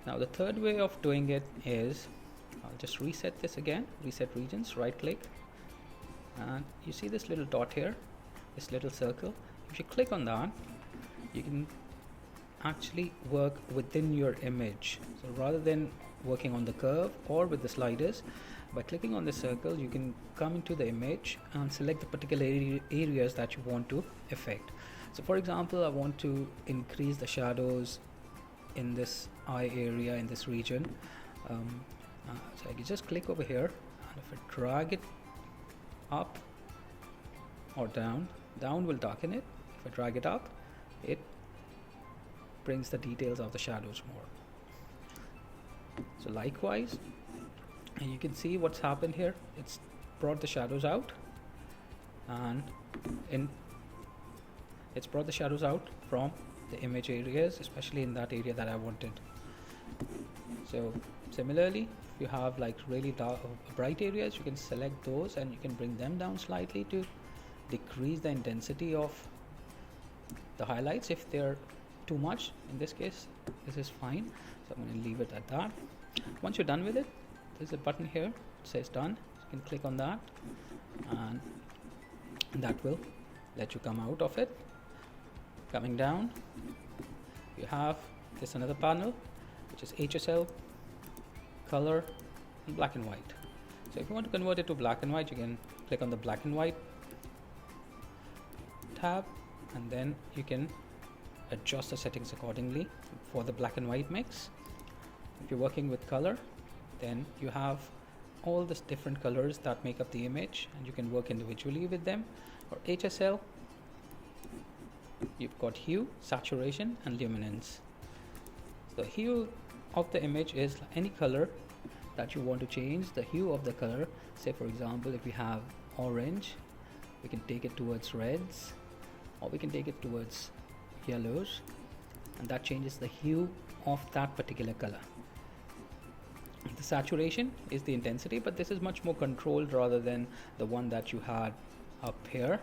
Now the third way of doing it is, I'll just reset this again, reset regions, right click, and you see this little dot here, this little circle. If you click on that, you can actually work within your image. So rather than working on the curve or with the sliders, by clicking on the circle, you can come into the image and select the particular areas that you want to affect. So for example, I want to increase the shadows in this eye area, in this region. So I can just click over here, and if I drag it up or down, down will darken it. If I drag it up, it brings the details of the shadows more. So likewise, and you can see what's happened here. It's brought the shadows out, and it's brought the shadows out from the image areas, especially in that area that I wanted. So similarly, if you have like really dark, bright areas, you can select those and you can bring them down slightly to decrease the intensity of the highlights if they're too much. In this case, this is fine, so I'm going to leave it at that. Once you're done with it, there's a button here, it says done. You can click on that, and that will let you come out of it. Coming down, you have this another panel, which is HSL, color, and black and white. So if you want to convert it to black and white, you can click on the black and white tab, and then you can adjust the settings accordingly for the black and white mix. If you're working with color, then you have all the different colors that make up the image, and you can work individually with them. For HSL, you've got hue, saturation, and luminance. The hue of the image is any color that you want to change the hue of the color. Say for example, if we have orange, we can take it towards reds, or we can take it towards yellows, and that changes the hue of that particular color. The saturation is the intensity, but this is much more controlled rather than the one that you had up here,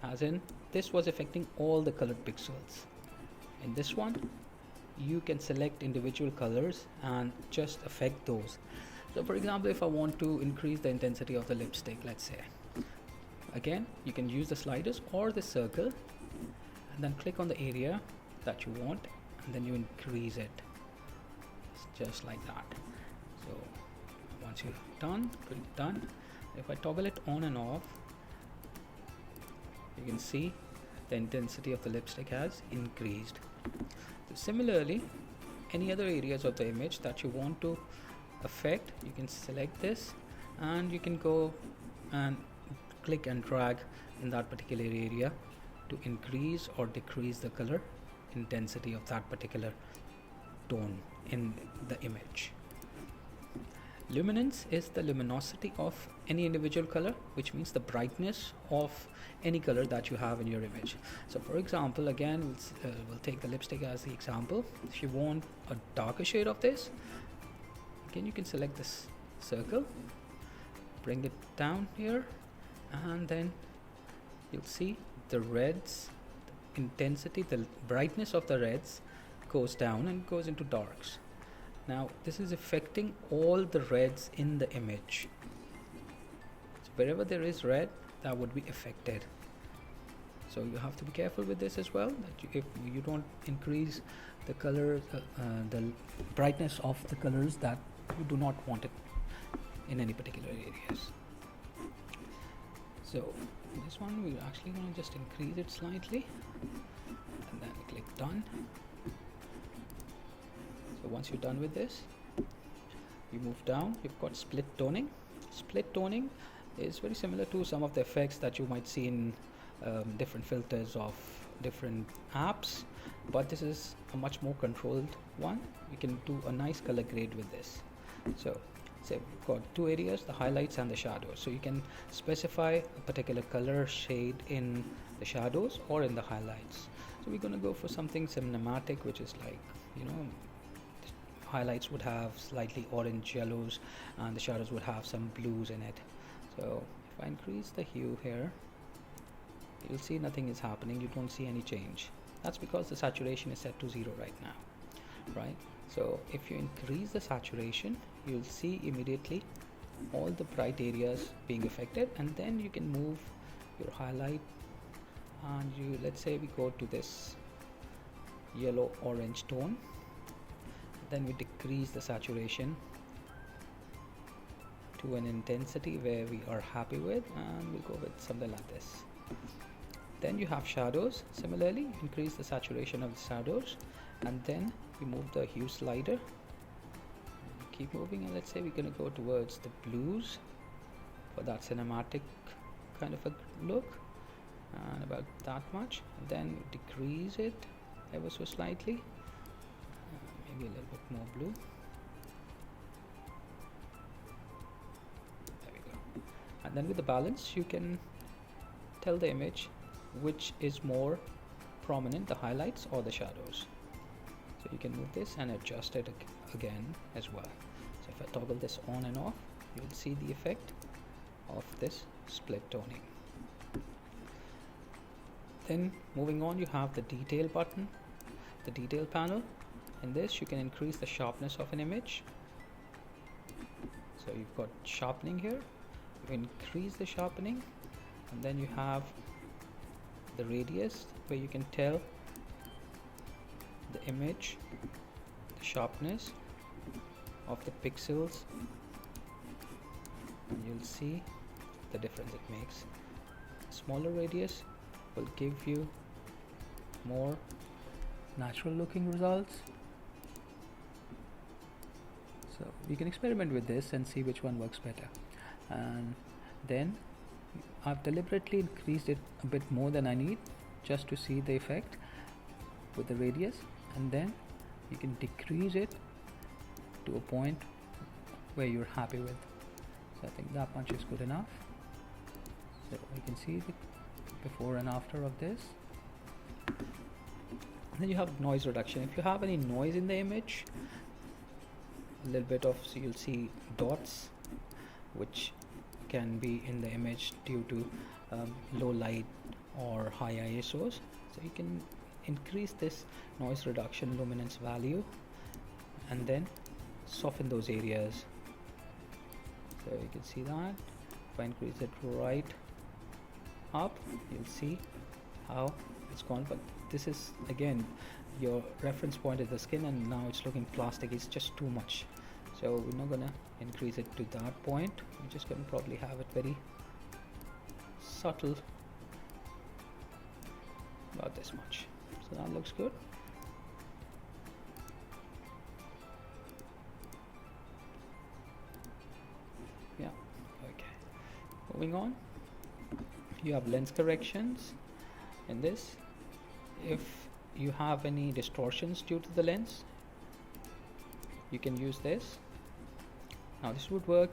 as in this was affecting all the colored pixels. In this one, you can select individual colors and just affect those. So for example, if I want to increase the intensity of the lipstick, let's say, again you can use the sliders or the circle, and then click on the area that you want, and then you increase it. It's just like that. So once you're done, click done. If I toggle it on and off, you can see the intensity of the lipstick has increased. So similarly, any other areas of the image that you want to affect, you can select this, and you can go and click and drag in that particular area to increase or decrease the color intensity of that particular tone in the image. Luminance is the luminosity of any individual color, which means the brightness of any color that you have in your image. So for example, again we'll take the lipstick as the example. If you want a darker shade of this, again you can select this circle, bring it down here, and then you'll see the reds, the intensity, the brightness of the reds goes down and goes into darks. Now this is affecting all the reds in the image. So wherever there is red, that would be affected. So you have to be careful with this as well, that if you don't increase the color, the brightness of the colors that you do not want it in any particular areas. So this one we're actually going to just increase it slightly, and then click done. So once you're done with this, you move down, you've got split toning. Split toning is very similar to some of the effects that you might see in different filters of different apps, but this is a much more controlled one. You can do a nice color grade with this. So say we've got two areas, the highlights and the shadows. So you can specify a particular color shade in the shadows or in the highlights. So we're going to go for something cinematic, which is like, you know, highlights would have slightly orange yellows and the shadows would have some blues in it. So if I increase the hue here, you'll see nothing is happening. You don't see any change. That's because the saturation is set to 0 right now, right? So if you increase the saturation, you'll see immediately all the bright areas being affected, and then you can move your highlight, and you, let's say we go to this yellow orange tone, then we decrease the saturation to an intensity where we are happy with, and we'll go with something like this. Then you have shadows. Similarly, increase the saturation of the shadows, and then we move the hue slider, keep moving, and let's say we're going to go towards the blues for that cinematic kind of a look, and about that much. And then decrease it ever so slightly, maybe a little bit more blue. There we go. And then with the balance, you can tell the image which is more prominent, the highlights or the shadows. So you can move this and adjust it again as well. So if I toggle this on and off, you'll see the effect of this split toning. Then moving on, you have the detail button, the detail panel. In this you can increase the sharpness of an image. So you've got sharpening here, you increase the sharpening, and then you have the radius where you can tell the image, the sharpness of the pixels, and you'll see the difference it makes. Smaller radius will give you more natural looking results. So you can experiment with this and see which one works better. And then I've deliberately increased it a bit more than I need, just to see the effect with the radius, and then you can decrease it to a point where you're happy with. So I think that much is good enough. So you can see the before and after of this. And then you have noise reduction. If you have any noise in the image, a little bit of, so you'll see dots which can be in the image due to low light or high ISOs. So you can increase this noise reduction luminance value and then soften those areas. So you can see that if I increase it right up, you'll see how it's gone. But this is again, your reference point is the skin, and now it's looking plastic. It's just too much, so we're not gonna increase it to that point. We're just gonna probably have it very subtle, about this much. So that looks good. Yeah, okay. Moving on, you have lens corrections. In this, if you have any distortions due to the lens, you can use this. Now this would work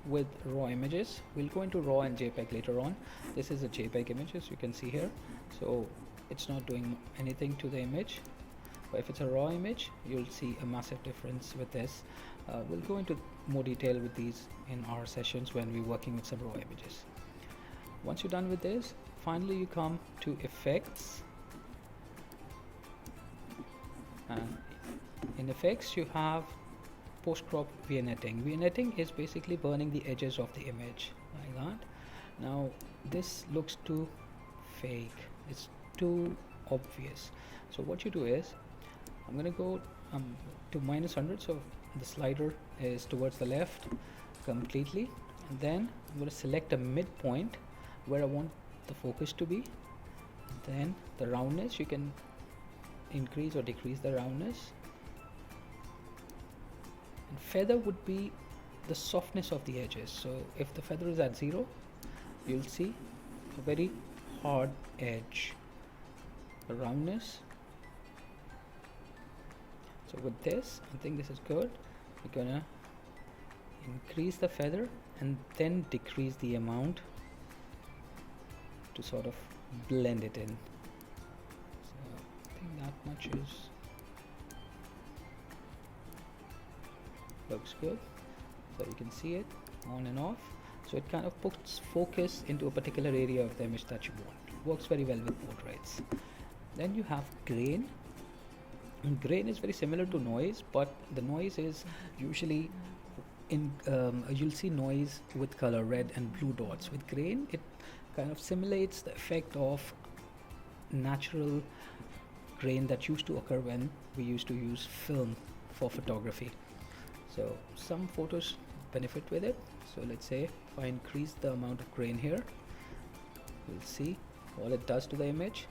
with raw images. We'll go into raw and JPEG later on. This is a JPEG image, as you can see here, so it's not doing anything to the image. But if it's a raw image, you'll see a massive difference with this. We'll go into more detail with these in our sessions when we're working with some raw images. Once you're done with this, finally you come to effects, and in effects you have post-crop vignetting. Vignetting is basically burning the edges of the image like that. Now this looks too fake, it's too obvious. So what you do is, I'm going to go to -100, so the slider is towards the left completely, and then I'm going to select a midpoint where I want the focus to be. Then the roundness, you can increase or decrease the roundness, and feather would be the softness of the edges. So if the feather is at 0, you'll see a very hard edge. The roundness, so with this, I think this is good. We're gonna increase the feather and then decrease the amount to sort of blend it in. So I think that much looks good. So you can see it on and off. So it kind of puts focus into a particular area of the image that you want. Works very well with portraits. Then you have grain. Grain is very similar to noise, but the noise is usually in you'll see noise with color red and blue dots. With grain, it kind of simulates the effect of natural grain that used to occur when we used to use film for photography. So some photos benefit with it. So let's say if I increase the amount of grain here, you'll see what it does to the image.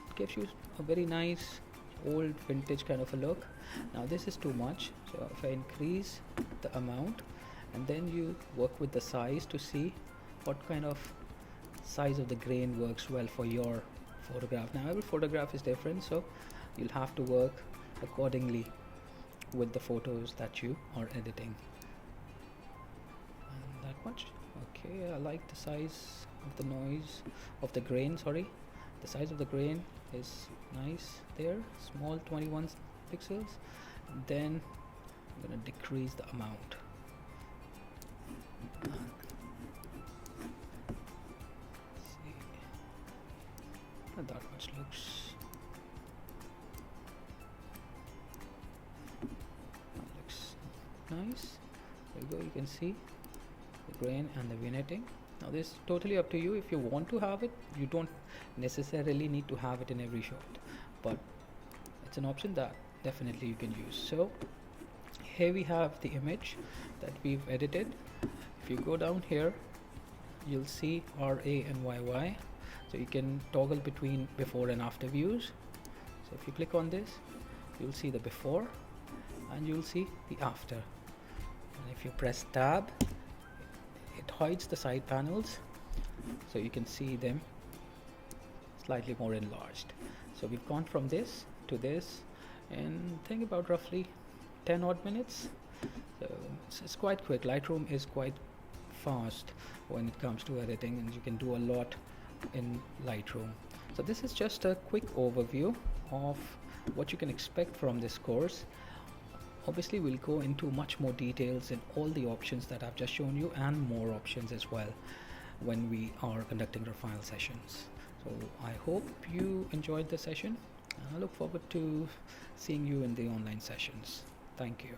It gives you a very nice old vintage kind of a look. Now this is too much, so if I increase the amount and then you work with the size to see what kind of size of the grain works well for your photograph. Now every photograph is different, so you'll have to work accordingly with the photos that you are editing. And that much. Okay, I like the size of the noise of the grain, sorry. The size of the grain is nice there, small 21 pixels. Then I'm going to decrease the amount. See, that much looks nice. There you go, you can see the grain and the vignetting. Now this is totally up to you. If you want to have it, you don't necessarily need to have it in every shot, but it's an option that definitely you can use. So here we have the image that we've edited. If you go down here, you'll see RA and YY, so you can toggle between before and after views. So if you click on this, you'll see the before and you'll see the after, and if you press tab, it hides the side panels so you can see them slightly more enlarged. So we've gone from this to this in think about roughly 10 odd minutes. So it's quite quick. Lightroom is quite fast when it comes to editing, and you can do a lot in Lightroom. So this is just a quick overview of what you can expect from this course. Obviously we'll go into much more details in all the options that I've just shown you, and more options as well when we are conducting our final sessions. So I hope you enjoyed the session, and I look forward to seeing you in the online sessions. Thank you.